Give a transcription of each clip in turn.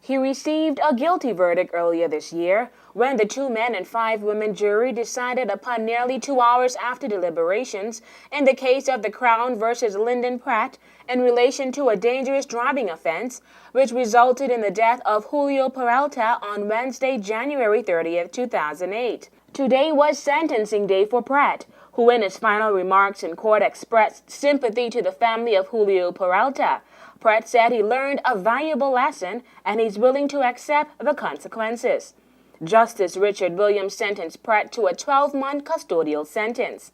He received a guilty verdict earlier this year when the 2 men and 5 women jury decided upon nearly 2 hours after deliberations in the case of the Crown versus Lyndon Pratt in relation to a dangerous driving offense, which resulted in the death of Julio Peralta on Wednesday, January 30th, 2008. Today was sentencing day for Pratt, who in his final remarks in court expressed sympathy to the family of Julio Peralta. Pratt said he learned a valuable lesson and he's willing to accept the consequences. Justice Richard Williams sentenced Pratt to a 12-month custodial sentence.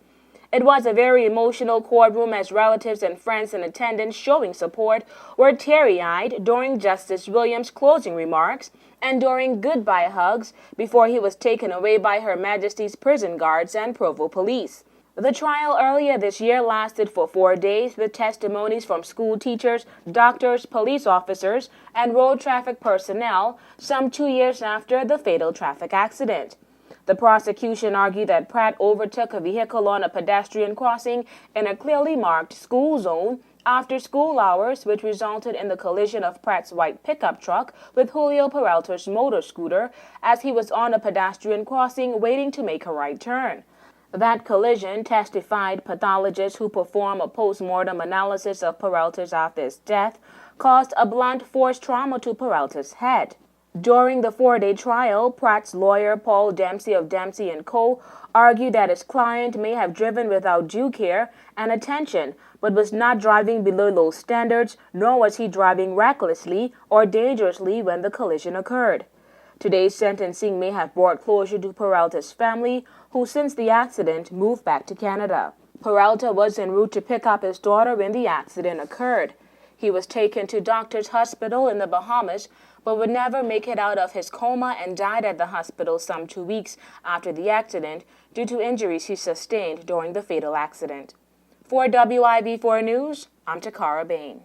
It was a very emotional courtroom as relatives and friends in attendance showing support were teary-eyed during Justice Williams' closing remarks and during goodbye hugs before he was taken away by Her Majesty's prison guards and Provo police. The trial earlier this year lasted for 4 days with testimonies from school teachers, doctors, police officers, and road traffic personnel, some 2 years after the fatal traffic accident. The prosecution argued that Pratt overtook a vehicle on a pedestrian crossing in a clearly marked school zone after school hours, which resulted in the collision of Pratt's white pickup truck with Julio Peralta's motor scooter as he was on a pedestrian crossing waiting to make a right turn. That collision, testified pathologists who perform a post-mortem analysis of Peralta's after his death, caused a blunt force trauma to Peralta's head. During the 4-day trial, Pratt's lawyer, Paul Dempsey of Dempsey & Co., argued that his client may have driven without due care and attention, but was not driving below low standards, nor was he driving recklessly or dangerously when the collision occurred. Today's sentencing may have brought closure to Peralta's family, who since the accident moved back to Canada. Peralta was en route to pick up his daughter when the accident occurred. He was taken to Doctors Hospital in the Bahamas, but would never make it out of his coma and died at the hospital some 2 weeks after the accident due to injuries he sustained during the fatal accident. For WIV4 News, I'm Takara Bain.